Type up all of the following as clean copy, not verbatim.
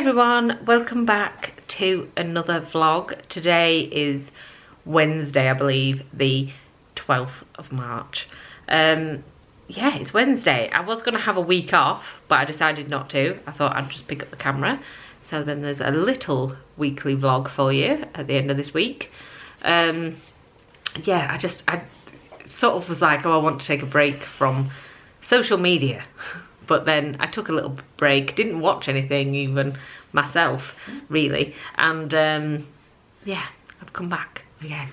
everyone, welcome back to another vlog. Today is Wednesday, I believe, the 12th of March. Yeah, it's Wednesday. I was going to have a week off, but I decided not to. I thought I'd just pick up the camera. So then there's a little weekly vlog for you at the end of this week. Yeah, I sort of was like, oh, I want to take a break from social media. But then I took a little break, didn't watch anything even myself, really. And yeah, I've come back again.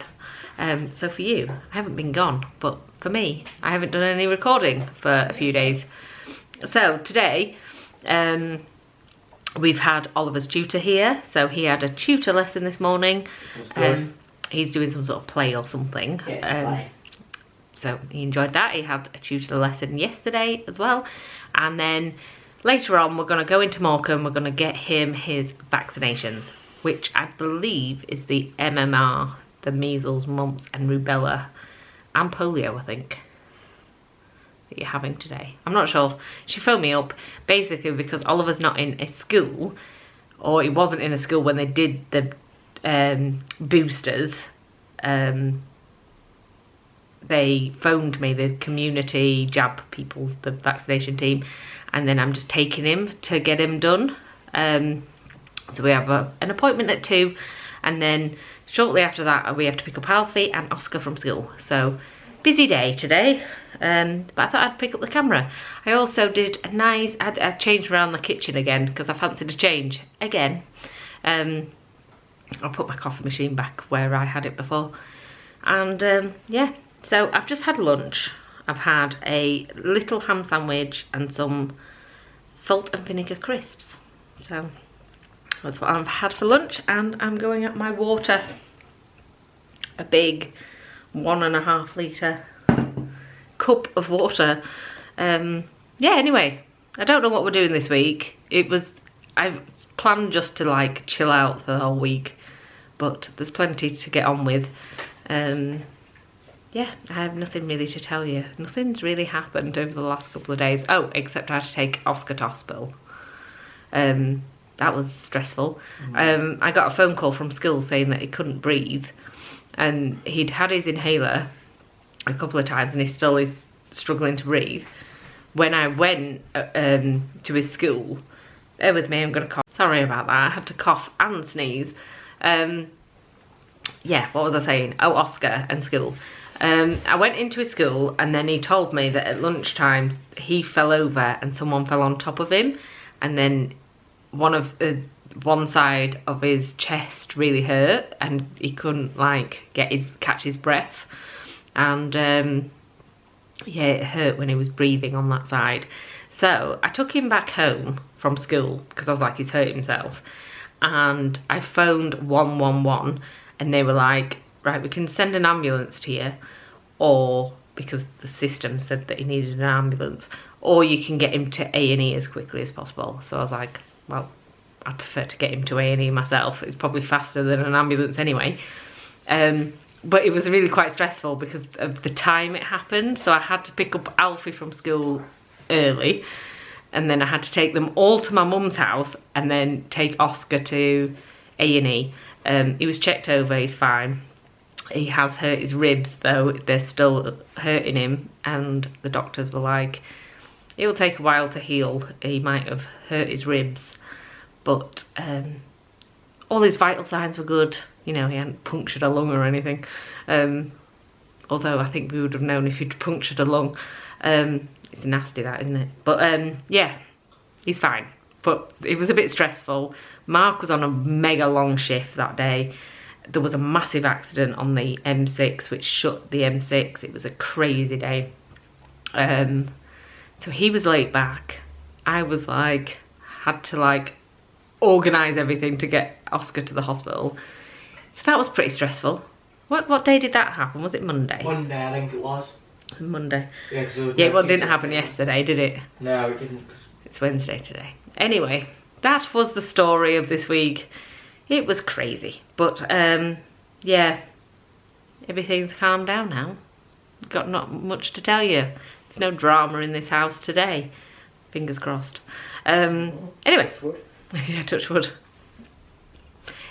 So for you, I haven't been gone, but for me, I haven't done any recording for a few days. So today, we've had Oliver's tutor here. So he had a tutor lesson this morning. He's doing some sort of play or something. Play. So he enjoyed that. He had a tutor lesson yesterday as well. And then later on, we're going to go into Morecambe. We're going to get him his vaccinations, which I believe is the MMR, the measles, mumps and rubella and polio, I think, that you're having today. I'm not sure. She phoned me up basically because Oliver's not in a school, or he wasn't in a school when they did the boosters. They phoned me, the community jab people, the vaccination team, and then I'm just taking him to get him done. So we have an appointment at 2, and then shortly after that we have to pick up Alfie and Oscar from school. So busy day today, but I thought I'd pick up the camera. I also did a nice, I changed around the kitchen again because I fancied a change again. I'll put my coffee machine back where I had it before, and yeah. So I've just had lunch. I've had a little ham sandwich and some salt and vinegar crisps. So that's what I've had for lunch, and I'm going at my water. A big 1.5 litre cup of water. Yeah, anyway, I don't know what we're doing this week. I've planned just to like chill out for the whole week, but there's plenty to get on with. Yeah, I have nothing really to tell you. Nothing's really happened over the last couple of days. Oh, except I had to take Oscar to hospital. That was stressful. I got a phone call from school saying that he couldn't breathe, and he'd had his inhaler a couple of times and he still is struggling to breathe. When I went to his school, bear with me, I'm gonna cough. Sorry about that, I had to cough and sneeze. Yeah, what was I saying? Oh, Oscar and school. I went into his school, and then he told me that at lunchtime he fell over and someone fell on top of him, and then one side of his chest really hurt and he couldn't like catch his breath, and yeah, it hurt when he was breathing on that side. So I took him back home from school because I was like, he's hurt himself, and I phoned 111 and they were like, right, we can send an ambulance to you, or because the system said that he needed an ambulance, or you can get him to A&E as quickly as possible. So I was like, well, I prefer to get him to A&E myself. It's probably faster than an ambulance anyway. But it was really quite stressful because of the time it happened. So I had to pick up Alfie from school early, and then I had to take them all to my mum's house and then take Oscar to A&E. He was checked over, he's fine. He has hurt his ribs though, they're still hurting him, and the doctors were like, it will take a while to heal. He might have hurt his ribs, but all his vital signs were good. You know, he hadn't punctured a lung or anything. Although I think we would have known if he'd punctured a lung. It's nasty that, isn't it? But yeah, he's fine. But it was a bit stressful. Mark was on a mega long shift that day. There was a massive accident on the M6 which shut the M6. It was a crazy day. So he was late back. I was like, had to like organise everything to get Oscar to the hospital. So that was pretty stressful. What day did that happen? Was it Monday? Monday, I think it was. Monday. Yeah, well, it didn't happen yesterday, did it? No, it didn't. It's Wednesday today. Anyway, that was the story of this week. It was crazy, but yeah, everything's calmed down now. Got not much to tell you. There's no drama in this house today. Fingers crossed. Anyway, Yeah, touch wood.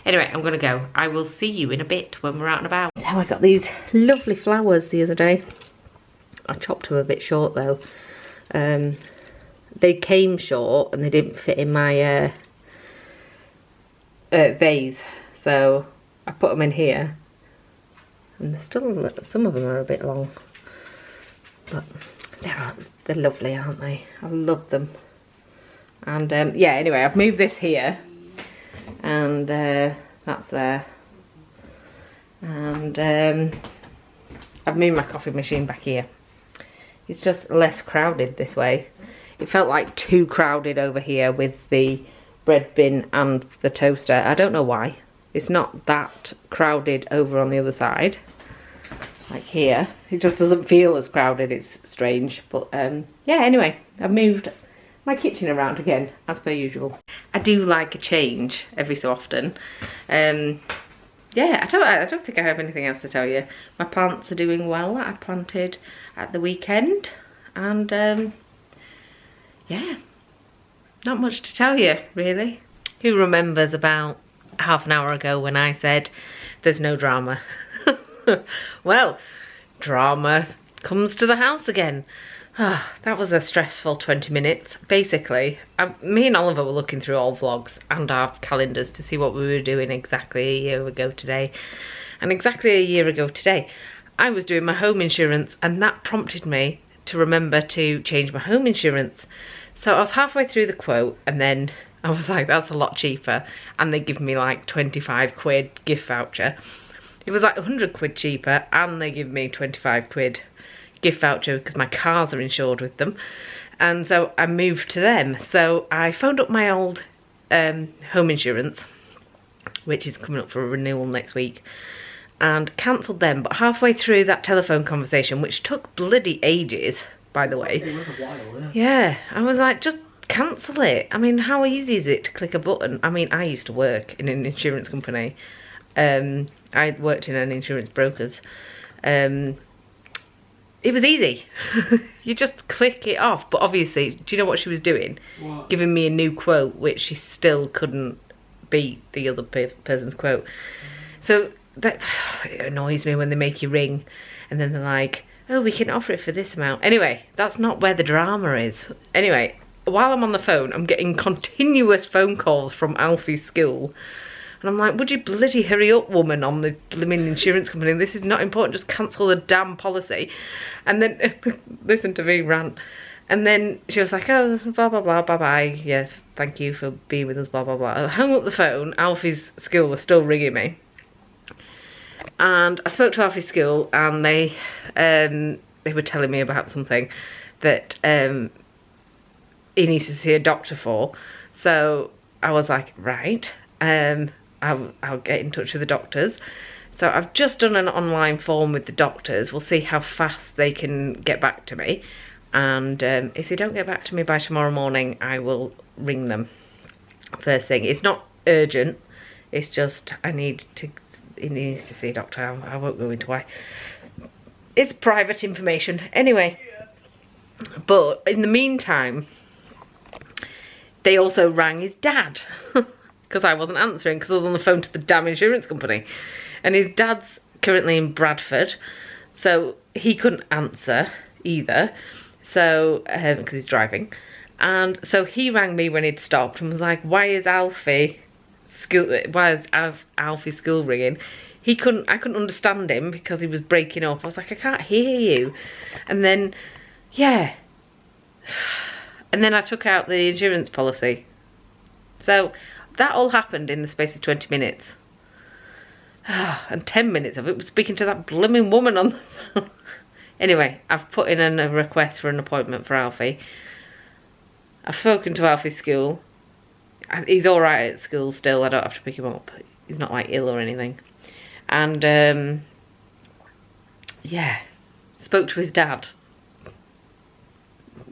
Anyway, I'm gonna go. I will see you in a bit when we're out and about. So I got these lovely flowers the other day. I chopped them a bit short though. They came short and they didn't fit in my vase. So I put them in here. And they're still, some of them are a bit long. But they're lovely, aren't they? I love them. And yeah, anyway, I've moved this here. And that's there. And I've moved my coffee machine back here. It's just less crowded this way. It felt like too crowded over here with the bread bin and the toaster. I don't know why. It's not that crowded over on the other side. Like here. It just doesn't feel as crowded. It's strange. But yeah, anyway, I've moved my kitchen around again, as per usual. I do like a change every so often. Yeah, I don't think I have anything else to tell you. My plants are doing well that I planted at the weekend. And yeah, not much to tell you, really. Who remembers about half an hour ago when I said there's no drama? Well, drama comes to the house again. That was a stressful 20 minutes. Basically, me and Oliver were looking through all vlogs and our calendars to see what we were doing exactly a year ago today. And exactly a year ago today, I was doing my home insurance, and that prompted me to remember to change my home insurance. So I was halfway through the quote, and then I was like, that's a lot cheaper. And they give me like 25 quid gift voucher. It was like 100 quid cheaper, and they give me 25 quid gift voucher because my cars are insured with them. And so I moved to them. So I phoned up my old home insurance, which is coming up for a renewal next week, and cancelled them. But halfway through that telephone conversation, which took bloody ages, by the way. It was a while, yeah, I was like, just cancel it. I mean, how easy is it to click a button? I mean, I used to work in an insurance company. I worked in an insurance broker's. It was easy. You just click it off. But obviously, do you know what she was doing? What? Giving me a new quote, which she still couldn't beat the other person's quote. So that it annoys me when they make you ring and then they're like, oh, we can offer it for this amount. Anyway, that's not where the drama is. Anyway, while I'm on the phone, I'm getting continuous phone calls from Alfie's school. And I'm like, would you bloody hurry up, woman, on the blooming insurance company? This is not important, just cancel the damn policy. And then, listen to me rant. And then she was like, oh, blah, blah, blah, bye-bye. Yeah, thank you for being with us, blah, blah, blah. I hung up the phone. Alfie's school was still ringing me. And I spoke to Alfie's school, and they were telling me about something that he needs to see a doctor for. So I was like, right. I'll get in touch with the doctors. So I've just done an online form with the doctors. We'll see how fast they can get back to me. And if they don't get back to me by tomorrow morning, I will ring them first thing. It's not urgent. It's just he needs to see a doctor. I won't go into why. It's private information. Anyway. But in the meantime, they also rang his dad. Because I wasn't answering because I was on the phone to the damn insurance company. And his dad's currently in Bradford, so he couldn't answer either, so because he's driving. And so he rang me when he'd stopped and was like, why is Alfie's school ringing? I couldn't understand him because he was breaking up. I was like, I can't hear you. And then, yeah. And then I took out the insurance policy. So that all happened in the space of 20 minutes. And 10 minutes of it was speaking to that blooming woman on the phone. Anyway, I've put in a request for an appointment for Alfie. I've spoken to Alfie's school. He's alright at school still. I don't have to pick him up. He's not like ill or anything. And yeah, spoke to his dad.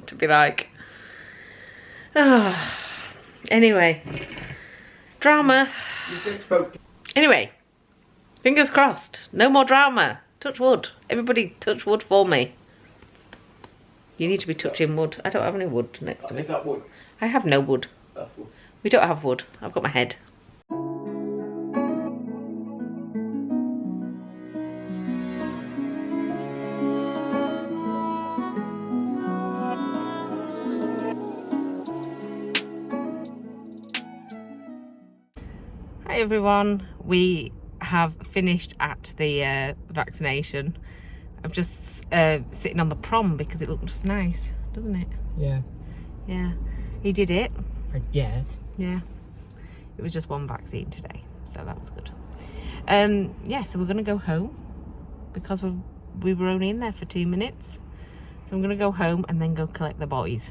To be like, oh. Anyway. Drama. Anyway, fingers crossed. No more drama. Touch wood. Everybody touch wood for me. You need to be touching wood. I don't have any wood next to me. Is that wood? I have no wood. That's wood. We don't have wood. I've got my head. Hi everyone, we have finished at the vaccination. I'm just sitting on the prom because it looks nice, doesn't it? Yeah. Yeah. He did it. Yeah. Yeah. It was just one vaccine today, so that was good. Yeah, so we're going to go home because we were only in there for 2 minutes. So I'm going to go home and then go collect the boys.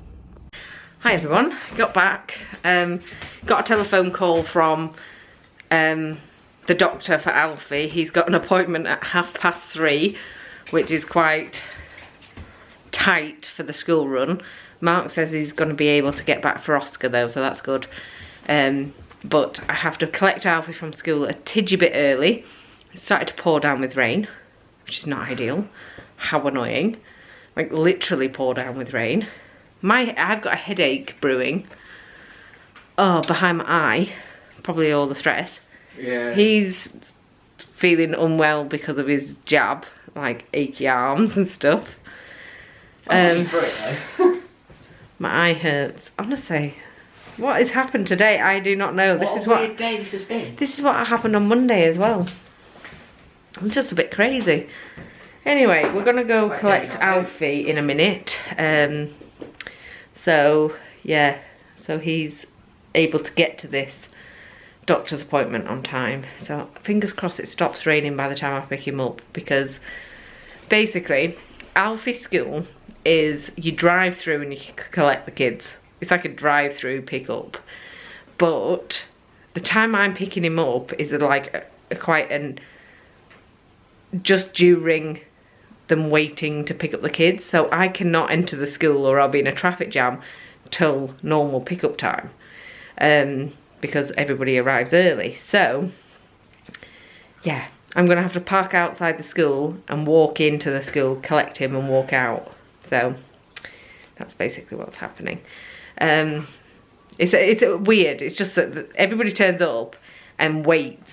Hi everyone, got back. Got a telephone call from the doctor for Alfie. He's got an appointment at 3:30, which is quite tight for the school run. Mark says he's going to be able to get back for Oscar though, so that's good. But I have to collect Alfie from school a tidgy bit early. It started to pour down with rain, which is not ideal. How annoying. Like literally pour down with rain. I've got a headache brewing. Oh, behind my eye. Probably all the stress. Yeah. He's feeling unwell because of his jab, like achy arms and stuff. My eye hurts. Honestly, what has happened today? I do not know. What a weird day this has been. This is what happened on Monday as well. I'm just a bit crazy. Anyway, we're gonna go collect Alfie in a minute. So yeah, so he's able to get to this doctor's appointment on time. So fingers crossed it stops raining by the time I pick him up, because basically Alfie's school is you drive through and you collect the kids. It's like a drive-through pick-up, but the time I'm picking him up is like just during them waiting to pick up the kids, so I cannot enter the school or I'll be in a traffic jam till normal pickup time, because everybody arrives early. So yeah, I'm gonna have to park outside the school and walk into the school, collect him and walk out. So that's basically what's happening. It's weird. It's just that everybody turns up and waits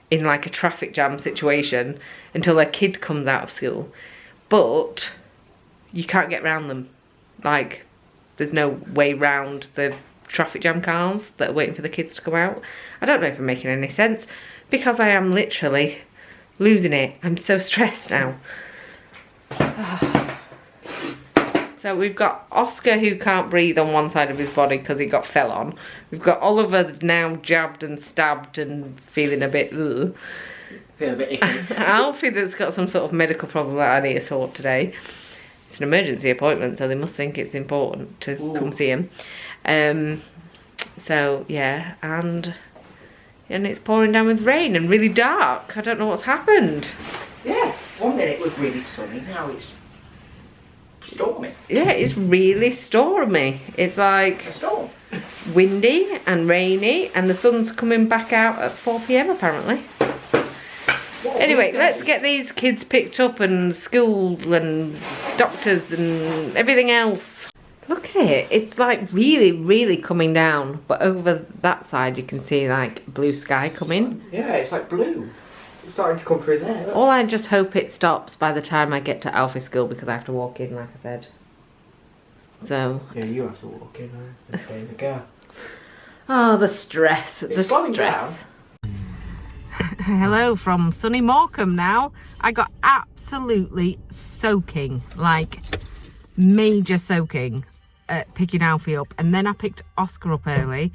in like a traffic jam situation until their kid comes out of school, but you can't get around them. Like there's no way round the traffic jam cars that are waiting for the kids to come out. I don't know if I'm making any sense, because I am literally losing it. I'm so stressed now. So we've got Oscar, who can't breathe on one side of his body because he got fell on. We've got Oliver now jabbed and stabbed and feeling a bit ugh. Feel a bit icky. Alfie that's got some sort of medical problem that I need to sort today. It's an emergency appointment, so they must think it's important to come see him. So yeah, and it's pouring down with rain and really dark. I don't know what's happened. Yeah, one minute it was really sunny, now it's stormy. Yeah, it's really stormy. It's like a storm. Windy and rainy, and the sun's coming back out at 4 PM apparently. Anyway, let's get these kids picked up and school and doctors and everything else. Look at it, it's like really, really coming down, but over that side you can see like blue sky coming. Yeah, it's like blue. It's starting to come through there. Look. All I just hope it stops by the time I get to Alfie school, because I have to walk in, like I said. So yeah, you have to walk in there. Okay, the car. Oh, the stress. It's slowing down. Hello from sunny Morecambe now. I got absolutely soaking, like major soaking, picking Alfie up, and then I picked Oscar up early.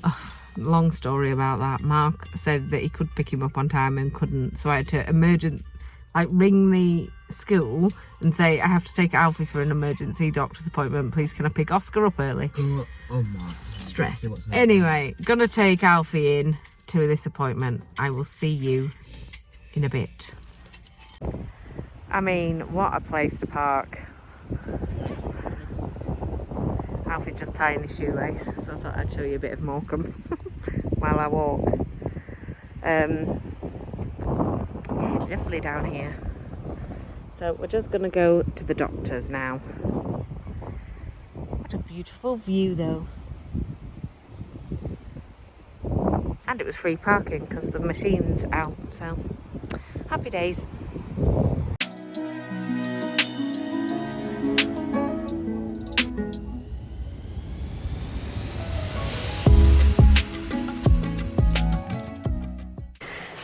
Oh, long story about that. Mark said that he could pick him up on time and couldn't, so I had to ring the school and say I have to take Alfie for an emergency doctor's appointment. Please, can I pick Oscar up early? Oh my stress. Anyway, gonna take Alfie in to this appointment. I will see you in a bit. I mean, what a place to park. Alfie's just tying his shoelace, so I thought I'd show you a bit of Morecambe while I walk. Yeah, it's lovely down here. So we're just gonna go to the doctor's now. What a beautiful view though. And it was free parking because the machine's out, so happy days.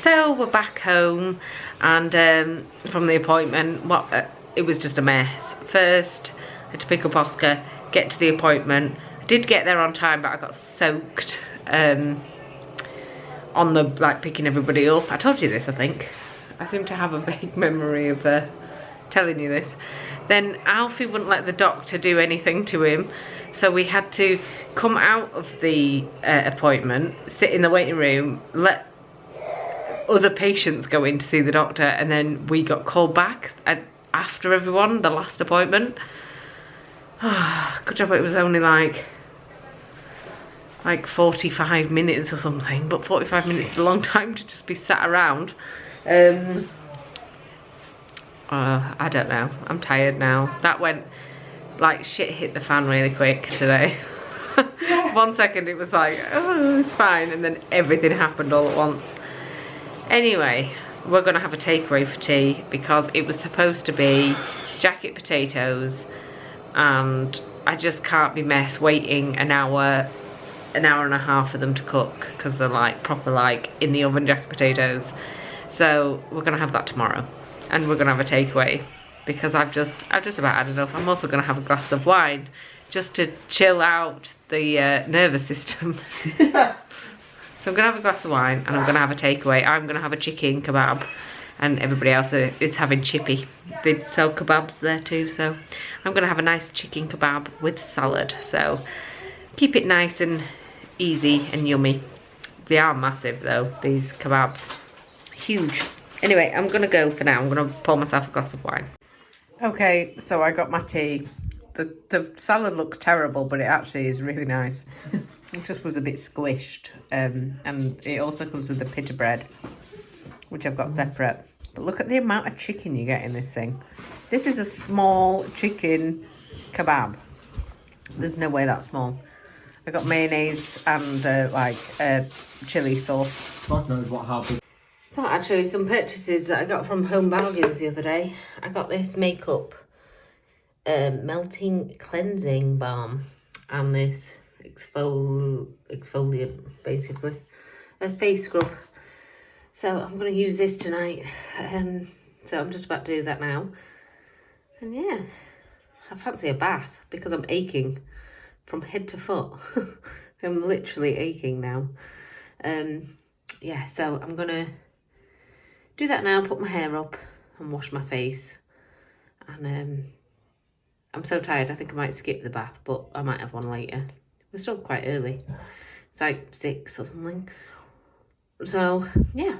So we're back home, and from the appointment, it was just a mess. First, I had to pick up Oscar, get to the appointment. I did get there on time, but I got soaked on the, like, picking everybody up. I told you this, I think. I seem to have a vague memory of telling you this. Then Alfie wouldn't let the doctor do anything to him, so we had to come out of the appointment, sit in the waiting room, let other patients go in to see the doctor, and then we got called back after everyone, the last appointment. Good job it was only like 45 minutes or something, but 45 minutes is a long time to just be sat around. I don't know, I'm tired now. That went like shit hit the fan really quick today. 1 second it was like, oh, it's fine, and then everything happened all at once. Anyway, we're gonna have a takeaway for tea because it was supposed to be jacket potatoes, and I just can't be messed waiting an hour and a half for them to cook because they're like proper like in the oven jacket potatoes. So we're gonna have that tomorrow, and we're gonna have a takeaway because I've just about had enough. I'm also gonna have a glass of wine just to chill out the nervous system. So I'm gonna have a glass of wine, and I'm gonna have a takeaway. I'm gonna have a chicken kebab, and everybody else is having chippy. They sell kebabs there too, so I'm gonna have a nice chicken kebab with salad. So keep it nice and easy and yummy. They are massive though, these kebabs. Huge. Anyway, I'm gonna go for now. I'm gonna pour myself a glass of wine. Okay, so I got my tea. The salad looks terrible, but it actually is really nice. It just was a bit squished, and it also comes with the pita bread, which I've got separate. But look at the amount of chicken you get in this thing. This is a small chicken kebab. There's no way that's small. I got mayonnaise and chili sauce. God knows what happened. So actually some purchases that I got from Home Bargains the other day. I got this makeup melting cleansing balm and this exfoliant, basically a face scrub. So I'm going to use this tonight, so I'm just about to do that now. And yeah, I fancy a bath because I'm aching from head to foot. I'm literally aching now. Yeah, so I'm gonna do that now, put my hair up and wash my face. And I'm so tired, I think I might skip the bath, but I might have one later. We're still quite early. It's like 6 or something. So, yeah.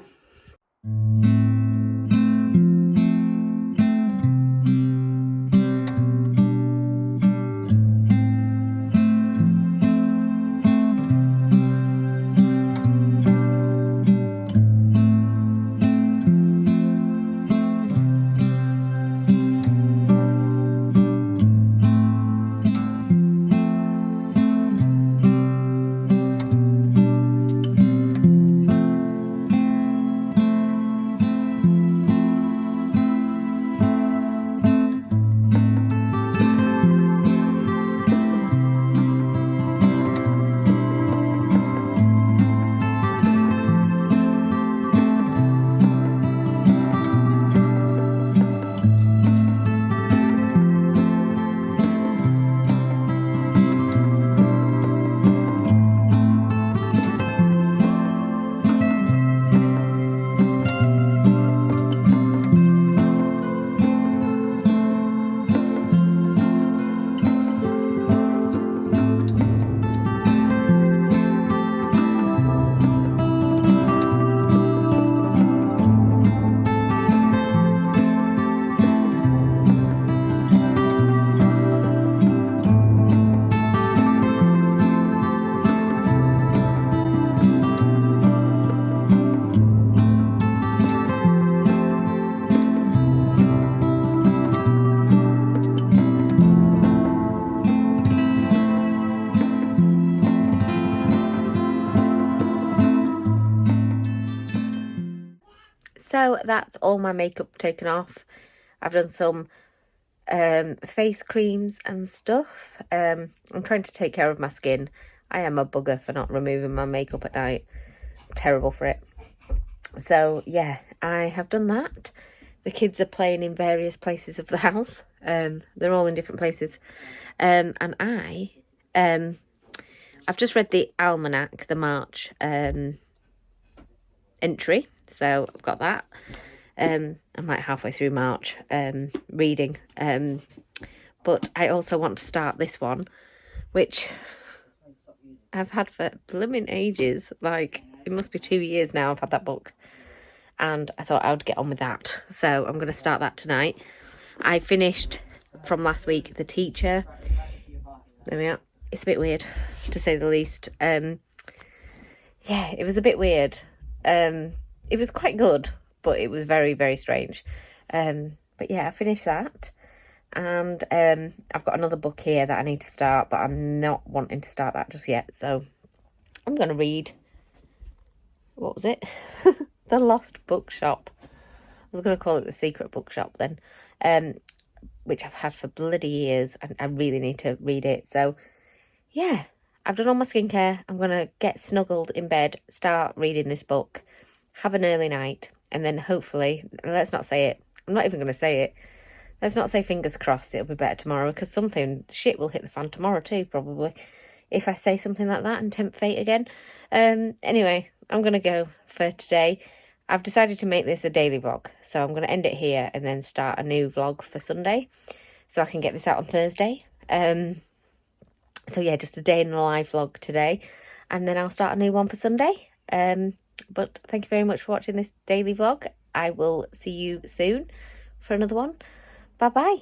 So that's all my makeup taken off. I've done some face creams and stuff. I'm trying to take care of my skin. I am a bugger for not removing my makeup at night. I'm terrible for it. So yeah, I have done that. The kids are playing in various places of the house. They're all in different places. And I've just read the almanac, the March entry. So I've got that. I'm like halfway through March reading. But I also want to start this one, which I've had for blooming ages. Like, it must be 2 years now I've had that book. And I thought I would get on with that. So I'm going to start that tonight. I finished from last week The Teacher. There we are. It's a bit weird, to say the least. Yeah, it was a bit weird. It was quite good, but it was very, very strange. But yeah, I finished that. And I've got another book here that I need to start, but I'm not wanting to start that just yet. So I'm going to read, what was it? The Lost Bookshop. I was going to call it The Secret Bookshop then, which I've had for bloody years, and I really need to read it. So yeah, I've done all my skincare. I'm going to get snuggled in bed, start reading this book, have an early night, and then hopefully, let's not say it, I'm not even going to say it, let's not say fingers crossed it'll be better tomorrow, because something shit will hit the fan tomorrow too, probably, if I say something like that and tempt fate again. Anyway, I'm going to go for today. I've decided to make this a daily vlog, so I'm going to end it here and then start a new vlog for Sunday, so I can get this out on Thursday. So yeah, just a day in the life vlog today, and then I'll start a new one for Sunday. But thank you very much for watching this daily vlog. I will see you soon for another one. Bye bye.